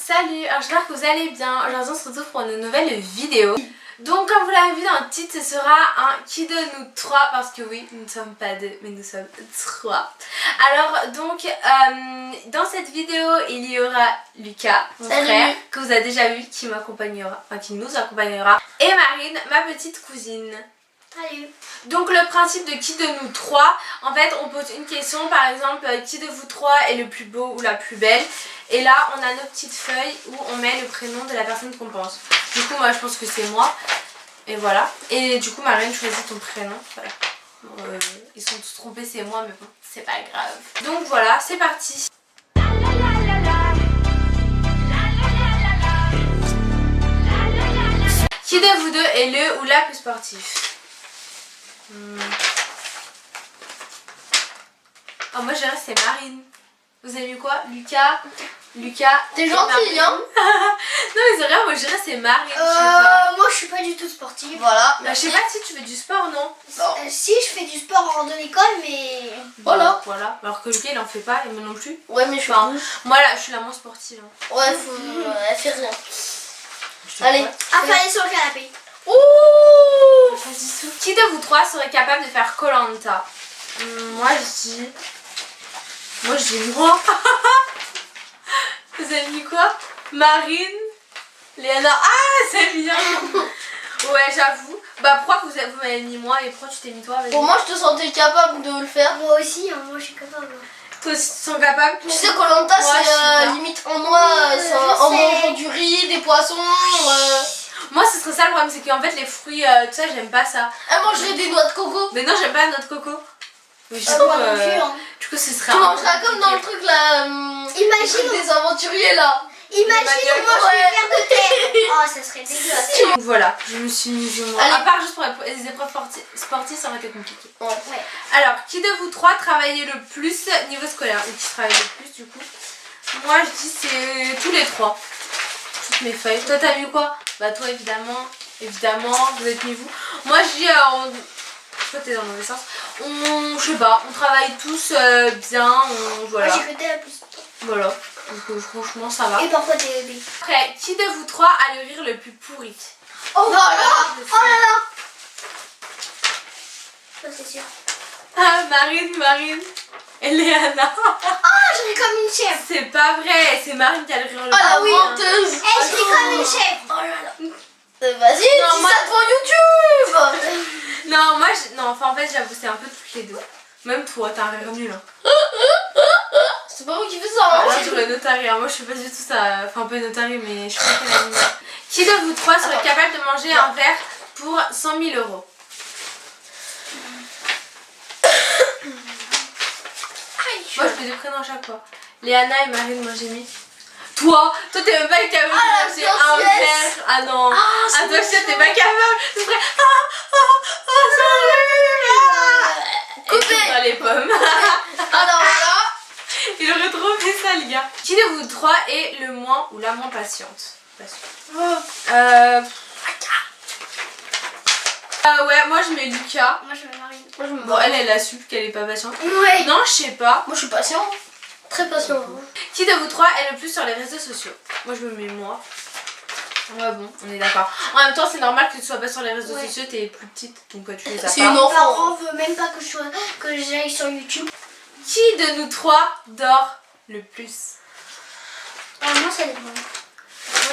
Salut, alors j'espère que vous allez bien. Aujourd'hui on se retrouve pour une nouvelle vidéo. Donc comme vous l'avez vu dans le titre, ce sera un qui de nous trois, parce que oui, nous ne sommes pas deux mais nous sommes trois. Alors donc dans cette vidéo il y aura Lucas, mon frère, que vous avez déjà vu, qui m'accompagnera, enfin qui nous accompagnera, et Marine, ma petite cousine. Salut. Donc le principe de qui de nous trois, en fait on pose une question, par exemple qui de vous trois est le plus beau ou la plus belle, et là on a nos petites feuilles où on met le prénom de la personne qu'on pense. Du coup moi je pense que c'est moi, et voilà. Et du coup Marine, choisis ton prénom, voilà. Ils sont tous trompés, c'est moi, mais bon c'est pas grave. Donc voilà, c'est parti. Qui de vous deux est le ou la plus sportif? Oh, moi je dirais c'est Marine. Vous avez vu quoi? Lucas. T'es gentil hein. Non mais c'est vrai, moi je dirais c'est Marine. Moi je suis pas du tout sportive. Voilà. Bah, je sais pas si tu fais du sport, non? Si je fais du sport en randonnée école, mais Voilà. Alors que Lucas il en fait pas, et moi non plus. ouais, mais je suis moi là je suis la moins sportive. ouais, elle fait rien. Allez, affalez sur le canapé. Ouh, qui de vous trois serait capable de faire Koh-Lanta? Moi je dis moi. Vous avez mis quoi? Marine, Léana. Ah c'est bien. Ouais j'avoue. Bah pourquoi vous m'avez mis moi et pourquoi tu t'es mis toi? Pour moi je te sentais capable de le faire. Moi aussi, hein, moi je suis capable. Toi aussi tu te sens capable? Tu sais Koh-Lanta c'est limite en noix, en mangeant du riz, des poissons. Moi ce serait ça le problème, c'est qu'en fait les fruits, tout ça j'aime pas ça. Elle mangerait des noix de coco. Mais non j'aime pas la noix de coco. Mais du coup ce serait... Tu mangeras comme dans le truc là, imagine des aventuriers là. Imagine on mange des vers de terre. Oh ça serait dégueulasse. Donc voilà, je me suis mise moi. À part juste pour les épreuves sportives ça aurait été compliqué. Ouais. Alors, qui de vous trois travaillez le plus niveau scolaire? Et qui travaille le plus du coup? Moi je dis c'est tous les trois. Toutes mes feuilles. Toi t'as vu quoi? Bah toi évidemment, vous êtes mis vous. Moi je dis toi t'es dans le mauvais sens. Je sais pas, on travaille tous bien, voilà. Moi j'ai fait la plus. Voilà, donc franchement ça va. Et parfois t'es bébé. Après, qui de vous trois a le rire le plus pourri? Oh là là. Ça c'est sûr. Ah Marine et Léana. Ah je ris comme une chèvre. C'est pas vrai, c'est Marine qui a le rire le plus pourri. Ah oui, menteuse. Eh je ris comme une chèvre. Oh là là. Vas-y, dis ça devant YouTube. Non, non, enfin en fait j'avoue c'est un peu toutes les deux. Même toi t'as un rire nul hein. C'est pas moi qui fais ça hein. Là j'aurais notari, moi je fais pas du tout ça, enfin un peu notari mais je suis pas quelle animale. Qui de vous trois serait capable de manger un verre pour 100 000 €? Moi je fais des prénoms à chaque fois. Léana et Marine, moi j'ai mis. Toi t'es même pas capable de manger un verre. Ah non. Ah toi t'es pas capable. Ce serait coupé dans les pommes. Alors voilà. Il aurait trop fait ça le gars. Qui de vous trois est le moins ou la moins patiente? Ouais, moi je mets Lucas. Moi je mets Marine. Bon, elle a su qu'elle est pas patiente. Ouais. Non, je sais pas. Moi je suis patient. Très patient. Qui de vous trois est le plus sur les réseaux sociaux? Moi je me mets moi. Ouais bon, on est d'accord. En même temps c'est normal que tu sois pas sur les réseaux sociaux, t'es plus petite donc tu les as pas. C'est une enfant. On veut même pas que j'aille sur YouTube. Qui de nous trois dort le plus? Moi ça dépend. Moi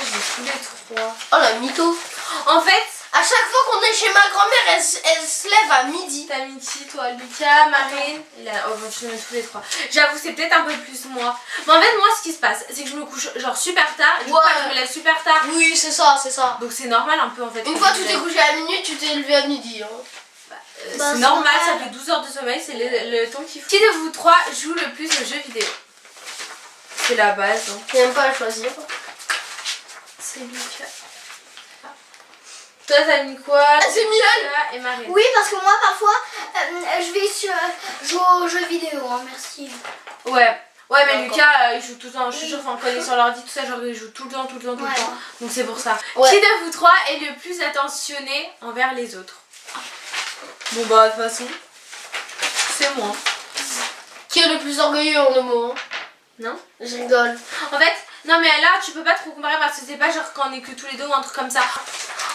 je dis tous les trois. Oh la mytho. En fait, à chaque fois qu'on est chez ma grand-mère, elle se lève à midi. t'as mis qui toi? Lucas, Marine, oh bon, je les mets tous les trois. J'avoue c'est peut-être un peu plus moi. Mais en fait moi ce qui se passe c'est que je me couche genre super tard. Du coup je me lève super tard. Oui c'est ça, c'est ça. Donc c'est normal un peu en fait. Une fois tu t'es couché à minuit, tu t'es levé à midi. Hein. C'est normal, ça fait 12 heures de sommeil, c'est le temps qu'il faut. Qui de vous trois joue le plus aux jeux vidéo? C'est la base. Hein. J'ai même pas à choisir. C'est Lucas. Toi t'as mis quoi? C'est Miel et Marine. Oui parce que moi parfois je vais jouer aux jeux vidéo, hein, merci. Ouais mais Lucas il joue tout le temps, je suis sûre, quand il est sur l'ordi tout ça genre il joue tout le temps. Donc c'est pour ça. Qui de vous trois est le plus attentionné envers les autres? Bon bah de toute façon c'est moi. Qui est le plus orgueilleux en homo? Non? Je rigole. En fait Non mais là tu peux pas trop comparer parce que c'est pas genre quand on est que tous les deux ou un truc comme ça.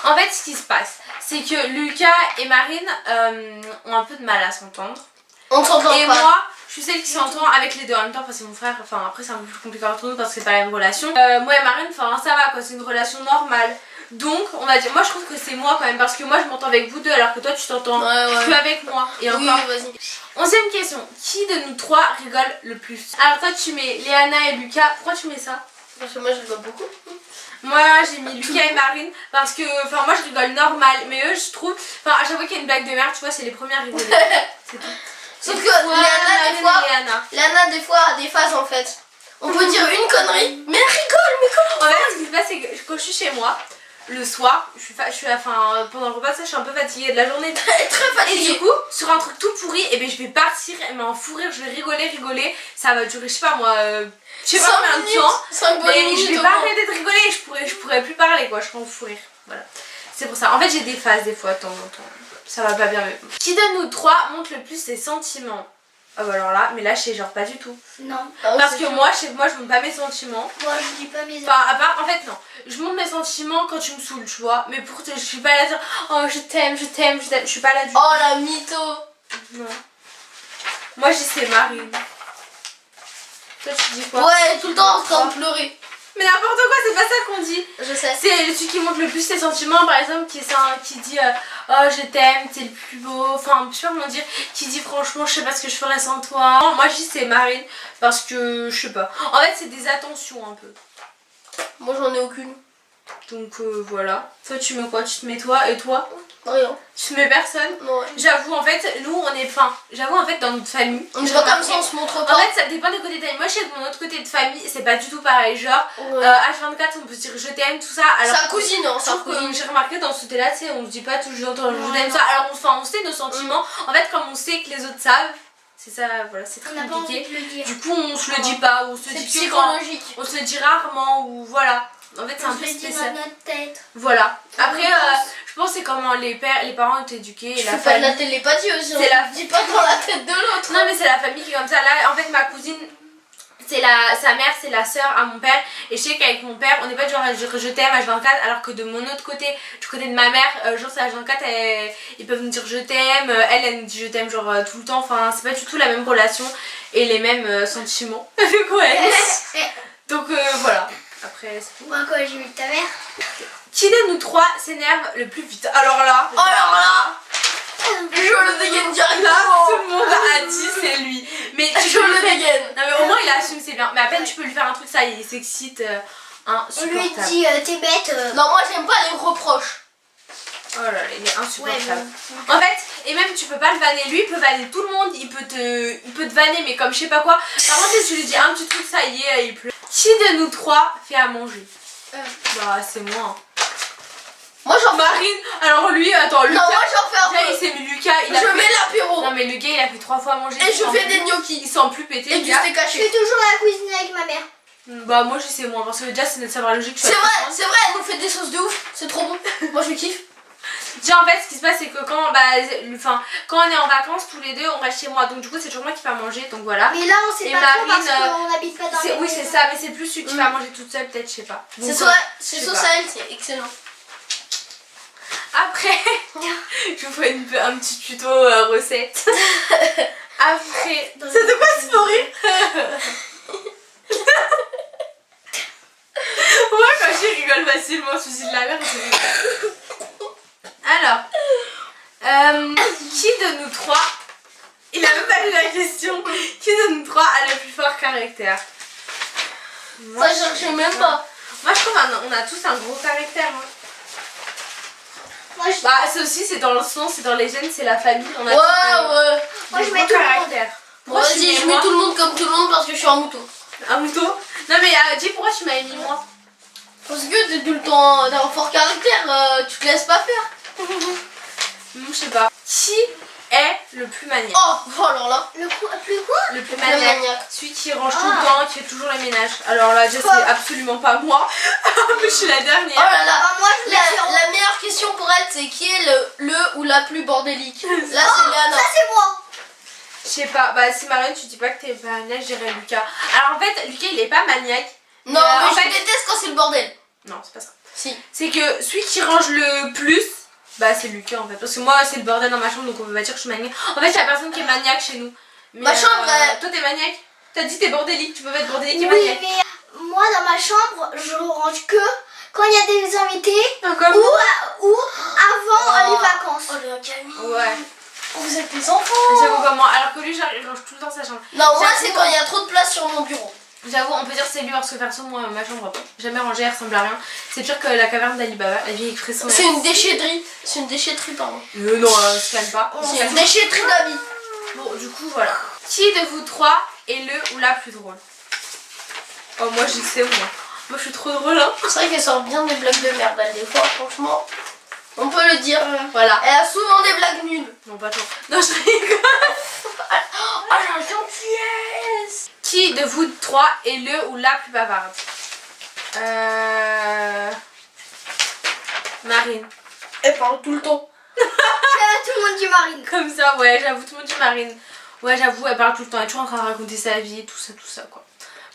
En fait ce qui se passe c'est que Lucas et Marine ont un peu de mal à s'entendre. On s'entend pas. Et moi je suis celle qui s'entend avec les deux en même temps parce que c'est mon frère. Enfin après c'est un peu plus compliqué entre nous parce que c'est pas la même relation. Moi et Marine enfin ça va quoi, c'est une relation normale. Donc on va dire, moi je trouve que c'est moi quand même parce que moi je m'entends avec vous deux alors que toi tu t'entends plus avec moi. Et encore. Oui, vas-y. 11e question, qui de nous trois rigole le plus? Alors toi tu mets Léana et Lucas, pourquoi tu mets ça? Parce que moi je rigole beaucoup. Moi j'ai mis Lucas et Marine parce que enfin moi je rigole normal mais eux je trouve, enfin à chaque fois qu'il y a une blague de merde tu vois c'est les premières à rigoler. C'est tout. Sauf que Léana des fois a des phases en fait. On peut dire une connerie mais elle rigole mais comment? En fait ce qui se passe c'est que quand je suis chez moi le soir, enfin pendant le repas, ça, je suis un peu fatiguée de la journée. Très fatiguée. Et du coup, sur un truc tout pourri, et ben je vais partir et m'en fou rire, je vais rigoler. Ça va durer, je sais pas moi, je sais pas combien de temps. 5 bonnes mais minutes. je vais pas arrêter de rigoler et je pourrais plus parler quoi, je serai en fou rire. Voilà. C'est pour ça. En fait, j'ai des phases des fois de temps en temps. Ça va pas bien. Mais... Qui de nous trois montre le plus ses sentiments? Ah bah alors là, mais là je sais genre pas du tout. Non. Parce que moi je montre pas mes sentiments. Moi je dis pas mes Enfin, à part, en fait non. Je montre mes sentiments quand tu me saoules, tu vois. Mais pour te, je suis pas là à dire oh je t'aime. Je suis pas là du tout. Oh la mytho. Non. Moi je dis c'est Marine. Toi tu dis quoi? Ouais, tout le temps en train de pleurer. Mais n'importe quoi, c'est pas ça qu'on dit. Je sais. C'est celui qui montre le plus ses sentiments, par exemple, qui dit oh je t'aime, t'es le plus beau. Enfin, je sais pas comment dire. Qui dit franchement, je sais pas ce que je ferais sans toi. Non, moi je dis c'est Marine parce que je sais pas. En fait, c'est des attentions un peu. Moi j'en ai aucune. Donc voilà. Toi tu mets quoi? Tu te mets toi et toi? Rien. Tu te mets personne? Ouais. J'avoue en fait, nous on est fin. J'avoue en fait dans notre famille. On est pas comme ça, on se montre pas. En fait ça dépend des côtés de famille. Moi je sais que mon autre côté de famille c'est pas du tout pareil. Genre ouais. H24 on peut se dire je t'aime tout ça. Alors sa cousine hein, sauf que j'ai remarqué dans ce côté là tu sais on se dit pas toujours je t'aime ça. Alors on sait nos sentiments. En fait comme on sait que les autres savent. C'est ça, voilà, c'est très compliqué. Du coup on se le dit pas ou on se dit psychologique. On se le dit rarement ou voilà. En fait c'est un peu spécial. Dans notre tête. Voilà. Après je pense que c'est comment les parents ont été éduqués. Tu fais pas de la télépathie aussi. C'est la... Dis pas dans la tête de l'autre. Non mais c'est la famille qui est comme ça. Là en fait ma cousine, sa mère c'est la sœur à mon père. Et je sais qu'avec mon père on n'est pas du genre à dire je t'aime H24. Alors que de mon autre côté, du côté de ma mère, genre c'est H24, ils peuvent me dire je t'aime. Elle me dit je t'aime genre tout le temps. Enfin c'est pas du tout la même relation et les mêmes sentiments. Donc voilà. Après c'est tout. Moi quoi j'ai vu ta mère. Qui de nous trois s'énerve le plus vite? Alors là, je le dégaine directement. Là, tout le monde a dit c'est lui. Mais je le dégaine. Non mais au moins il assume, c'est bien. Mais à peine tu peux lui faire un truc, ça il s'excite On lui insupportable. dit t'es bête. Non moi j'aime pas les reproches. Oh là là, il est insupportable. Ouais, en fait, et même tu peux pas le vanner. Lui il peut vanner tout le monde, il peut te vanner mais comme je sais pas quoi. Par contre si tu lui dis un petit truc, ça y est, il pleure. Qui de nous trois fait à manger? Bah c'est moi. Moi j'en Marine, alors lui, attends, Lucas. Non, moi j'en fais un peu. Il s'est mis Lucas, je mets l'apéro. Non, mais le gars il a fait 3 fois à manger. Et je fais des gnocchis. Il sent plus péter. Et du steak haché. Je fais toujours la cuisine avec ma mère. Bah, moi je sais moins parce que déjà c'est notre savoir logique. C'est vrai, elle nous fait des sauces de ouf. C'est trop bon. Moi je kiffe. Déjà en fait, ce qui se passe c'est que quand on est en vacances tous les deux, on reste chez moi. Donc du coup, c'est toujours moi qui fais à manger. Donc voilà. Mais là on sait pas trop parce qu'on n'habite pas dans la Oui, c'est ça, mais c'est plus celui qui fait à manger toute seule, peut-être, je sais pas. C'est sauce à elle, c'est excellent. Après, je vous ferai un petit tuto recette. Après, c'est de quoi ce sourire? Moi quand je rigole facilement, je suis de la merde. Alors, qui de nous trois, il a même pas lu la question, qui de nous trois a le plus fort caractère? Moi, ça cherchais même pas. Moi je trouve on a tous un gros caractère. Hein. Bah ça aussi c'est dans le sang, c'est dans les gènes, c'est la famille. On a ouais. Moi je mets tout caractère. Moi vas-y, je mets tout le monde comme tout le monde parce que je suis un mouton. Un mouton? Non mais dis pourquoi tu m'avais mis moi? Parce que t'es tout le temps d'un fort caractère, tu te laisses pas faire. Je sais pas. Qui est le plus maniaque? Oh alors là. Le plus quoi? Le plus maniaque. Celui qui range tout le temps, qui fait toujours les ménages. Alors là, déjà c'est absolument pas moi. Mais je suis la dernière. Oh là là. Moi, la meilleure question pour elle c'est qui est le ou la plus bordélique. Là c'est Léana. Ça c'est moi. Je sais pas, bah si Marion tu dis pas que t'es maniaque, je dirais Lucas. Alors en fait Lucas il est pas maniaque, Non, mais en fait, je déteste quand c'est le bordel. Non, c'est pas ça. Si. C'est que celui qui range le plus, bah c'est Lucas en fait. Parce que moi c'est le bordel dans ma chambre donc on peut pas dire que je suis maniaque. En fait, c'est la personne qui est maniaque chez nous. Mais, ma chambre, toi t'es maniaque? T'as dit t'es bordélique, tu peux pas être bordélique et Oui, maniaque. mais moi dans ma chambre, je range que quand il y a des invités Encore ou avant les vacances. Oh le Camille. Ouais. Vous êtes des enfants. J'avoue comment. Alors que lui, genre, il range tout le temps sa chambre. Non, moi c'est quand il y a trop de place sur mon bureau. J'avoue, on peut dire que c'est lui parce que perso, moi, ma chambre, jamais rangée, elle ressemble à rien. C'est pire que la caverne d'Ali Baba, la vieille expression. C'est une déchetterie. C'est une déchetterie, pardon. Non, se calme pas. C'est une déchetterie d'amis. Bon, du coup, voilà. Qui de vous trois est le ou la plus drôle? Oh, moi, je sais, moi. Moi, je suis trop drôle, hein. C'est vrai qu'elle sort bien des blagues de merde, elle, des fois, franchement. On peut le dire. Voilà. Elle a souvent des blagues nulles. Non, pas trop. Non, je rigole. Oh, la gentillesse. Qui de vous trois est le ou la plus bavarde? Marine. Elle parle tout le temps. Tout le monde dit Marine. Comme ça, ouais, j'avoue, tout le monde dit Marine. Ouais, j'avoue, elle parle tout le temps. Elle est toujours en train de raconter sa vie, tout ça, quoi.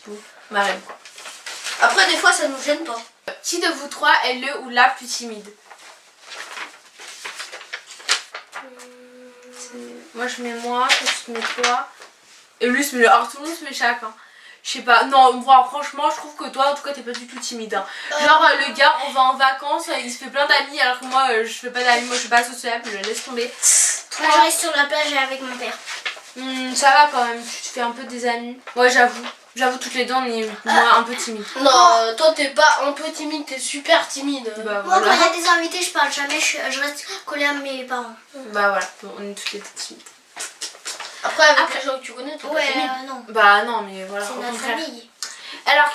Bon, Marine, quoi. Après, des fois, ça nous gêne pas. Qui de vous trois est le ou la plus timide? Moi, je mets moi, toi, tu te mets toi. Et lui, se met alors tout le monde se met chacun. Je sais pas, non, moi, franchement, je trouve que toi, en tout cas, t'es pas du tout timide. Hein. Genre, le gars, on va en vacances, il se fait plein d'amis, alors que moi, je fais pas d'amis, moi, je suis pas sociable, je laisse tomber. Moi, je reste sur la plage avec mon père. Ça va quand même, tu te fais un peu des amis. Ouais, j'avoue. J'avoue, toutes les deux, on est moi un peu timide. Non, toi, t'es pas un peu timide, t'es super timide. Bah, Moi, voilà. quand il y a des invités, je parle jamais, je reste collée à mes parents. Bah voilà, bon, on est toutes les deux timides. Après, avec les gens que tu connais, t'es pas timide. Non. Bah non, mais voilà. C'est au notre contraire. famille. Alors,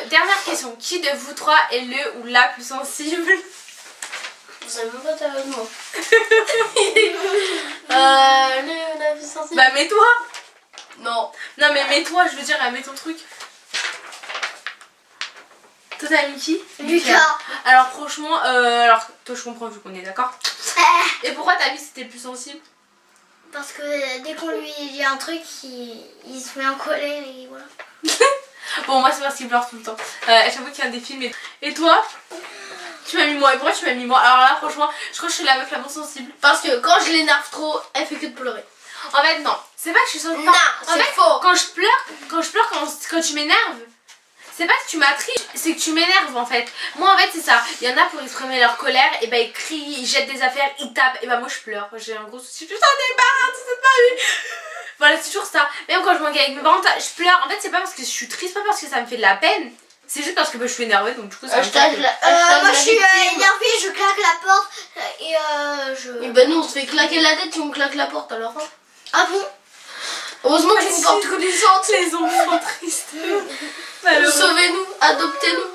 dernière question, qui de vous trois est le ou la plus sensible? Vous savez même pas ta de moi. La vie sensible. Bah mets-toi. Non. Non mais mets-toi, je veux dire, mets ton truc. Toi t'as mis qui? Lucas. Alors franchement, alors toi je comprends vu qu'on est d'accord. Et pourquoi t'as mis c'était le plus sensible? Parce que dès qu'on lui dit un truc, il se met en colère et voilà. Bon moi c'est parce qu'il pleure tout le temps. À chaque fois qu'il y a des films et toi? Tu m'as mis moi, et pourquoi tu m'as mis moi? Alors là franchement, je crois que je suis la meuf la moins sensible. Parce que quand je l'énerve trop, elle fait que de pleurer. En fait non, c'est pas que je suis sensible. Non, en c'est fait, faux. quand je pleure quand tu m'énerves, c'est pas que tu m'attriches, c'est que tu m'énerves en fait. Moi en fait c'est ça, il y en a pour exprimer leur colère, et bah ils crient, ils jettent des affaires, ils tapent, et bah moi je pleure. J'ai un gros souci, putain débarrasse, c'est pas lui. Voilà, c'est toujours ça. Même quand je m'engueule avec mes parents, je pleure. En fait c'est pas parce que je suis triste, pas parce que ça me fait de la peine. C'est juste parce que bah, je suis énervée, donc du coup ça me fait... Moi je suis énervée, je claque la porte et je... Et ben nous on se fait claquer la tête et on claque la porte alors. Ah bon? Heureusement que j'ai une porte connaissante. Les enfants tristes. Sauvez-nous, adoptez-nous.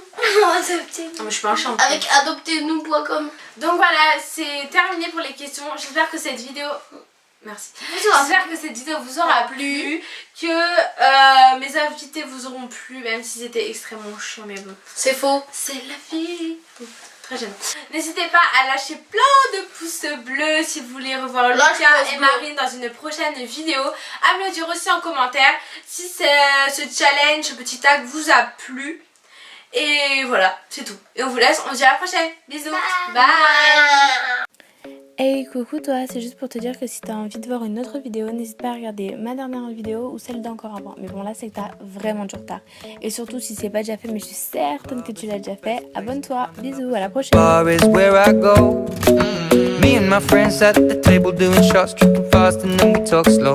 Adoptez. Non mais je suis pas un chien. Avec adoptez-nous.com. Donc voilà, c'est terminé pour les questions. J'espère que cette vidéo... Merci. J'espère que cette vidéo vous aura plu, que mes invités vous auront plu, même si c'était extrêmement chiant, mais bon. C'est faux. C'est la vie. Très gênant. N'hésitez pas à lâcher plein de pouces bleus si vous voulez revoir Lucas et Marine dans une prochaine vidéo. À me le dire aussi en commentaire si ce challenge, ce petit tag vous a plu. Et voilà, c'est tout. Et on vous laisse, on se dit à la prochaine. Bisous. Bye. Hey coucou toi, c'est juste pour te dire que si t'as envie de voir une autre vidéo, n'hésite pas à regarder ma dernière vidéo ou celle d'encore avant. Mais bon là c'est que t'as vraiment du retard. Et surtout si c'est pas déjà fait, mais je suis certaine que tu l'as déjà fait, abonne-toi. Bisous, à la prochaine. Bar is where I go. Me and my friends at the table doing shots, tripping fast and then we talk slow.